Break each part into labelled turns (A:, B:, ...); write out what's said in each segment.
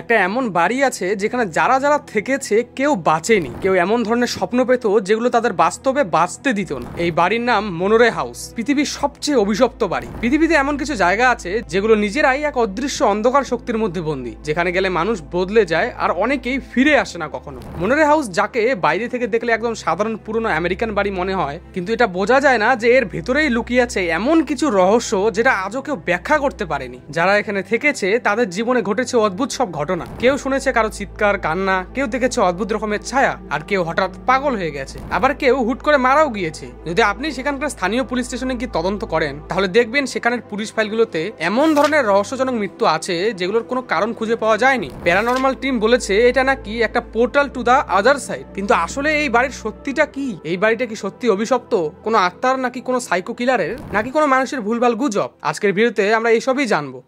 A: একটা এমন বাড়ি আছে যেখানে যারা যারা থেকেছে কেউ বাঁচেনি, কেউ এমন ধরনের স্বপ্ন পেত যেগুলো তাদের বাস্তবে বাঁচতে দিত না। এই বাড়ির নাম মনোরে হাউস, পৃথিবীর সবচেয়ে অভিশপ্ত বাড়ি। পৃথিবীতে এমন কিছু জায়গা আছে যেগুলো নিজেরাই এক অদৃশ্য অন্ধকার শক্তির মধ্যে বন্দী, যেখানে গেলে মানুষ বদলে যায় আর অনেকেই ফিরে আসে না কখনো। মনোরে হাউস যাকে বাইরে থেকে দেখলে একদম সাধারণ পুরনো আমেরিকান বাড়ি মনে হয়, কিন্তু এটা বোঝা যায় না যে এর ভেতরেই লুকিয়ে আছে এমন কিছু রহস্য যেটা আজও কেউ ব্যাখ্যা করতে পারেনি। যারা এখানে থেকেছে তাদের জীবনে ঘটেছে অদ্ভুত সব ঘটনা। কেউ শুনেছে কারো চিৎকার কান্না, কেউ দেখেছে অদ্ভুত রকমের ছায়া, আর কেউ হঠাৎ পাগল হয়ে গেছে, আবার কেউ হুট করে মারাও গিয়েছে। যদি আপনি সেখানকার স্থানীয় পুলিশ স্টেশনে গিয়ে তদন্ত করেন তাহলে দেখবেন সেখানের পুলিশ ফাইলগুলোতে এমন ধরনের রহস্যজনক মৃত্যু আছে যেগুলোর কোনো কারণ খুঁজে পাওয়া যায়নি। প্যারানরমাল টিম বলেছে এটা নাকি একটা portal to the other side. কিন্তু আসলে এই বাড়ির সত্যিটা কি? এই বাড়িটা কি সত্যি অভিশপ্ত, কোনো আত্মার, নাকি কোনো সাইকো কিলারের, নাকি কোনো মানুষের ভুলভাল গুজব? আজকের ভিডিওতে আমরা এইসবই জানবো।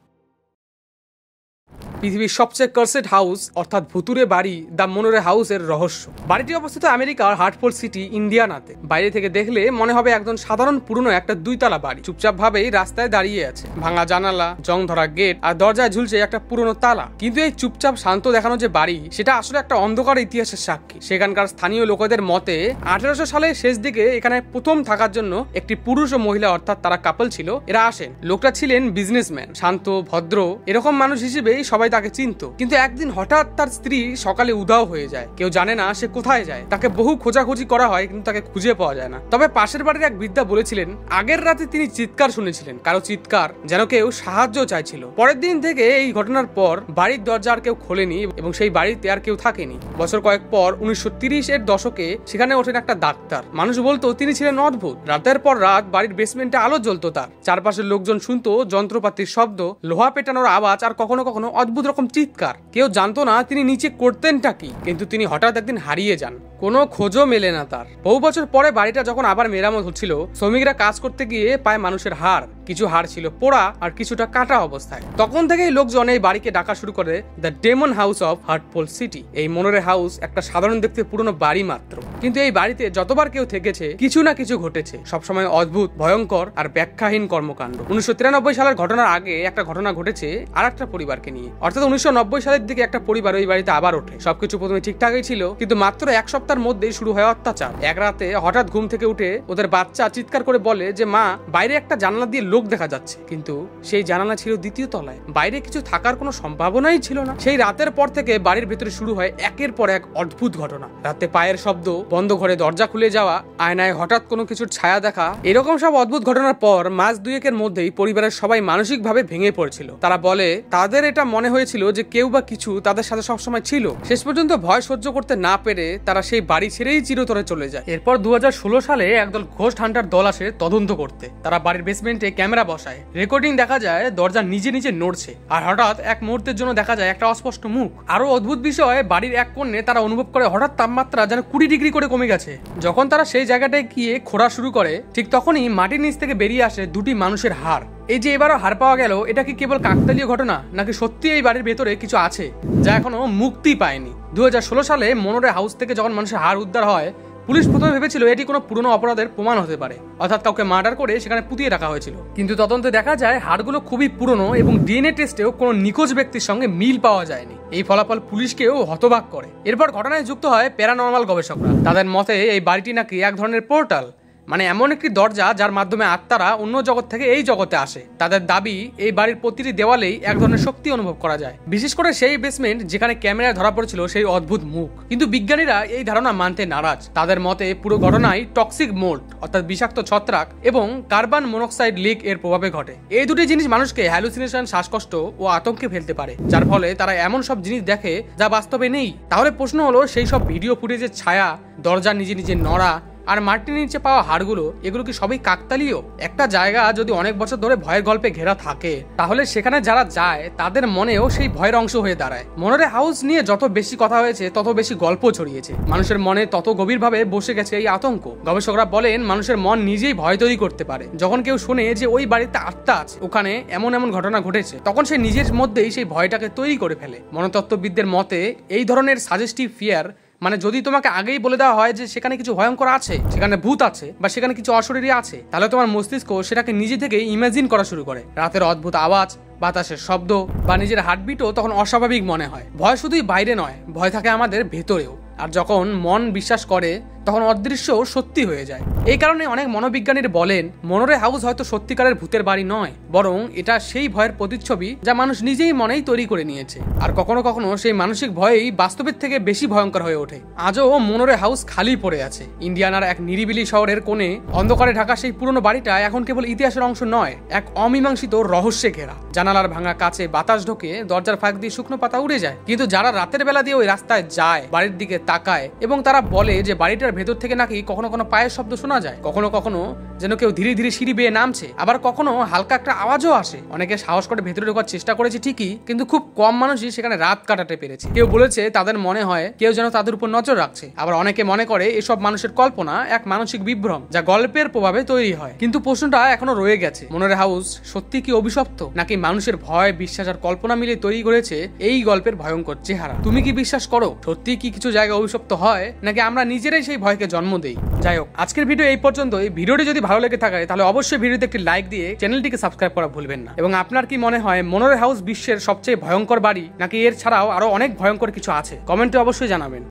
A: পৃথিবীর সবচেয়ে কার্সেড হাউস অর্থাৎ ভুতুরে বাড়ি দ্য মনোরে হাউসের রহস্য। বাড়িটি অবস্থিত আমেরিকার হার্টফোর্ড সিটি, ইন্ডিয়ানাতে। বাইরে থেকে দেখলে মনে হবে একদম সাধারণ পুরনো একটা 2 তলা বাড়ি, চুপচাপ ভাবেই রাস্তায় দাঁড়িয়ে আছে। ভাঙা জানালা, জং ধরা গেট আর দরজায় ঝুলছে একটা পুরনো তালা। কিন্তু এই চুপচাপ শান্ত দেখানো যে বাড়ি, সেটা আসলে একটা অন্ধকার ইতিহাসের সাক্ষী। সেখানকার স্থানীয় লোকেদের মতে 1800 সালের শেষ দিকে এখানে প্রথম থাকার জন্য একটি পুরুষ ও মহিলা, অর্থাৎ তারা কাপল ছিল, এরা আসেন। লোকটা ছিলেন বিজনেসম্যান, শান্ত ভদ্র, এরকম মানুষ হিসেবেই সবাই তাকে চিনত। কিন্তু একদিন হঠাৎ তার স্ত্রী সকালে উধাও হয়ে যায়। কেউ জানে না সে কোথায় যায়। তাকে বহু খোঁজাখুঁজি করা হয় কিন্তু তাকে খুঁজে পাওয়া যায় না। তবে পাশের বাড়ির এক বৃদ্ধা বলেছিলেন আগের রাতে তিনি চিৎকার শুনেছিলেন, কারো চিৎকার, যেন কেউ সাহায্য চাইছিল। পরের দিন থেকে এই ঘটনার পর বাড়ির দরজা আর কেউ খোলেনি এবং সেই বাড়িতে আর কেউ থাকেনি। বছর কয়েক পর 1930-এর দশকে সেখানে ওঠেন একটা ডাক্তার। মানুষ বলতো তিনি ছিলেন অদ্ভুত। রাতের পর রাত বাড়ির বেসমেন্টে আলো জ্বলতো তার। চারপাশের লোকজন শুনতো যন্ত্রপাতির শব্দ, লোহা পেটানোর আওয়াজ আর কখনো কখনো অদ্ভুত রকম চিৎকার। কেউ জানতো না তিনি নিচে করতেনটা কি, কিন্তু তিনি হঠাৎ একদিন হারিয়ে যান। কোনো খোঁজও মেলে না তার। বহু বছর পরে বাড়িটা যখন আবার মেরামত হচ্ছিল, শ্রমিকরা কাজ করতে গিয়ে পায় মানুষের হাড়। কিছু হাড় ছিল পোড়া আর কিছুটা কাটা অবস্থায়। তখন থেকেই লোকজন এই বাড়িকে ডাকা শুরু করে the demon house of Hartford city. এই মনোরে হাউস একটা সাধারণ দেখতে পুরনো বাড়ি মাত্র, কিন্তু এই বাড়িতে যতবার কেউ থেকেছে কিছু না কিছু ঘটেছে, সবসময় অদ্ভুত, ভয়ঙ্কর আর ব্যাখ্যাহীন কর্মকাণ্ড। 1993 সালের ঘটনার আগে একটা ঘটনা ঘটেছে আর একটা পরিবারকে নিয়ে, অর্থাৎ 1990 সালের দিকে একটা পরিবার ওই বাড়িতে আবার ওঠে। সবকিছু প্রথমে ঠিকঠাকই ছিল, কিন্তু মাত্র 1 সপ্তাহের মধ্যেই শুরু হয় অত্যাচার। এক রাতে হঠাৎ ঘুম থেকে উঠে ওদের বাচ্চা চিৎকার করে বলে যে মা, বাইরে একটা জানালা দিয়ে লোক দেখা যাচ্ছে। কিন্তু সেই জানালা ছিল 2য় তলায়, বাইরে কিছু থাকার কোনো সম্ভাবনাই ছিল না। সেই রাতের পর থেকে বাড়ির ভেতরে শুরু হয় একের পর এক অদ্ভুত ঘটনা। রাতে পায়ের শব্দ, বন্ধ ঘরে দরজা খুলে যাওয়া, আয়নায় হঠাৎ কোনো কিছুর ছায়া দেখা। এরকম সব অদ্ভুত ঘটনার পর মাস 2-এর মধ্যেই পরিবারের সবাই মানসিকভাবে ভেঙে পড়ছিল। তারা বলে তাদের এটা মনে হয়েছিল যে কেউ বা কিছু তাদের সাথে সবসময় ছিল। শেষ পর্যন্ত ভয় সহ্য করতে না পেরে তারা সেই বাড়ি ছেড়েই চিরতরে চলে যায়। এরপর 2016 সালে একদল ঘোস্ট হান্টার দল আসে তদন্ত করতে। তারা বাড়ির বেসমেন্টে ক্যামেরা বসায়। রেকর্ডিং দেখা যায় দরজা নিজে নিজে নড়ছে, আর হঠাৎ এক মুহূর্তের জন্য দেখা যায় একটা অস্পষ্ট মুখ। আরো অদ্ভুত বিষয়, বাড়ির এক কোণে তারা অনুভব করে হঠাৎ তাপমাত্রা যেন 20 ডিগ্রি করে কমে গেছে। যখন তারা সেই জায়গাটায় গিয়ে খোঁড়া শুরু করে, ঠিক তখনই মাটির নিচ থেকে বেরিয়ে আসে 2টি মানুষের হাড়। এই যে এবারও হাড় পাওয়া গেল, এটা কি কেবল কাকতালীয় ঘটনা, নাকি সত্যি এই বাড়ির ভেতরে কিছু আছে যা এখনো মুক্তি পায়নি? 2016 সালে মনোরে হাউস থেকে যখন মানুষের হাড় উদ্ধার হয়, পুলিশ প্রথমে ভেবেছিল এটি কোনো পুরনো অপরাধের প্রমাণ হতে পারে, অর্থাৎ কাউকে মার্ডার করে সেখানে পুঁতিয়ে রাখা হয়েছিল। কিন্তু তদন্তে দেখা যায় হাড়গুলো খুবই পুরনো এবং ডিএনএ টেস্টেও কোনো নিখোঁজ ব্যক্তির সঙ্গে মিল পাওয়া যায়নি। এই ফলাফল পুলিশকেও হতবাক করে। এরপর ঘটনায় যুক্ত হয় প্যারানরমাল গবেষকরা। তাদের মতে এই বাড়িটি নাকি এক ধরনের পোর্টাল, মানে এমন একটি দরজা যার মাধ্যমে আত্মারা অন্য জগৎ থেকে এই জগতে আসে। তাদের দাবি এই বাড়ির প্রতিটি দেওয়ালেই এক ধরনের শক্তি অনুভব করা যায়, বিশেষ করে সেই বেসমেন্ট যেখানে ক্যামেরায় ধরা পড়েছিল সেই অদ্ভুত মুখ। কিন্তু বিজ্ঞানীরা এই ধারণা মানতে নারাজ। তাদের মতে পুরো ঘটনায় টক্সিক মোল্ড, অর্থাৎ বিষাক্ত ছত্রাক এবং কার্বন মনোক্সাইড লিক এর প্রভাবে ঘটে। এই দুটি জিনিস মানুষকে হ্যালুসিনেশন, শ্বাসকষ্ট ও আতঙ্কে ফেলতে পারে, যার ফলে তারা এমন সব জিনিস দেখে যা বাস্তবে নেই। তাহলে প্রশ্ন হলো, সেই সব ভিডিও ফুটেজের ছায়া, দরজা নিজে নিজে নড়া আর মাটির নিচে পাওয়া হাড়গুলো, এগুলো কি সবই কাকতালীয়? একটা জায়গা যদি অনেক বছর ধরে ভয়ের গল্পে ঘেরা থাকে, তাহলে সেখানে যারা যায় তাদের মনেও সেই ভয়ের অংশ হয়ে দাঁড়ায়। মনোরে হাউস নিয়ে যত বেশি কথা হয়েছে তত বেশি গল্প ছড়িয়েছে, মানুষের মনে তত গভীরভাবে বসে গেছে এই আতঙ্ক। গবেষকরা বলেন মানুষের মন নিজেই ভয় তৈরি করতে পারে। যখন কেউ শোনে যে ওই বাড়িতে আত্মা আছে, ওখানে এমন এমন ঘটনা ঘটেছে, তখন সে নিজের মধ্যেই সেই ভয়টাকে তৈরি করে ফেলে। মনোতত্ত্ববিদদের মতে এই ধরনের সাজেস্টিভ ফিয়ার মানে যদি তোমাকে আগেই বলে দেওয়া হয় যে সেখানে কিছু ভয়ঙ্কর আছে, সেখানে ভূত আছে বা সেখানে কিছু অশরীরী আছে, তাহলে তোমার মস্তিষ্ক সেটাকে নিজে থেকে ইমাজিন করা শুরু করে। রাতের অদ্ভুত আওয়াজ, বাতাসের শব্দ বা নিজের হার্টবিটও তখন অস্বাভাবিক মনে হয়। ভয় শুধুই বাইরে নয়, ভয় থাকে আমাদের ভেতরেও। আর যখন মন বিশ্বাস করে তখন অদৃশ্য সত্যি হয়ে যায়। এই কারণে অনেক মনোবিজ্ঞানীরা বলেন মনোরে হাউস হয়তো সত্যিকারের ভূতের বাড়ি নয়, বরং এটা সেই ভয়ের প্রতিচ্ছবি যা মানুষ নিজেই মনেই তৈরি করে নিয়েছে। আর কখনো কখনো সেই মানসিক ভয়ই বাস্তবের থেকে বেশি ভয়ঙ্কর হয়ে ওঠে। আজও মনোরে হাউস খালি পড়ে আছে। ইন্ডিয়ানার এক নিরিবিলি শহরের কোণে অন্ধকারে ঢাকা সেই পুরনো বাড়িটা এখন কেবল ইতিহাসের অংশ নয়, এক অমীমাংসিত রহস্যে ঘেরা। জানালার ভাঙা কাচে বাতাস ঢোকে, দরজার ফাঁক দিয়ে শুকনো পাতা উড়ে যায়। কিন্তু যারা রাতের বেলা দিয়ে ওই রাস্তায় যায়, বাড়ির দিকে তাকায় এবং তারা বলে যে বাড়িটার ভেতর থেকে নাকি কখনো কোনো পায়ের শব্দ শোনা যায়, কখনো কখনো যেন কেউ ধীরে ধীরে সিঁড়ি বেয়ে নামছে, আবার কখনো হালকা একটা আওয়াজও আসে। অনেকে সাহস করে ভেতরে ঢোকার চেষ্টা করেছে ঠিকই, কিন্তু খুব কম মানুষই সেখানে রাত কাটাতে পেরেছে। কেউ বলেছে তাদের মনে হয় কেউ যেন তাদের উপর নজর রাখছে, আবার অনেকে মনে করে এসব মানুষের কল্পনা, এক মানসিক বিভ্রম যা গল্পের প্রভাবে তৈরি হয়। কিন্তু প্রশ্নটা এখনো রয়ে গেছে, মনোরে হাউস সত্যি কি অভিশপ্ত, নাকি মানুষের ভয়, বিশ্বাস আর কল্পনা মিলে তৈরি করেছে এই গল্পের ভয়ঙ্কর চেহারা? তুমি কি বিশ্বাস করো সত্যি কি কিছু জায়গা অভিশপ্ত হয়, নাকি আমরা নিজেরাই সেই ভয়কে জন্ম দেই? যাই হোক, আজকের ভিডিও এই পর্যন্তই। ভিডিওটি যদি ভালো লেগে থাকে তাহলে অবশ্যই ভিডিওতে একটি লাইক দিয়ে চ্যানেলটিকে সাবস্ক্রাইব করা ভুলবেন না। এবং আপনার কি মনে হয় মনোরে হাউস বিশ্বের সবচেয়ে ভয়ঙ্কর বাড়ি, নাকি এর ছাড়াও আরো অনেক ভয়ঙ্কর কিছু আছে? কমেন্টে অবশ্যই জানাবেন।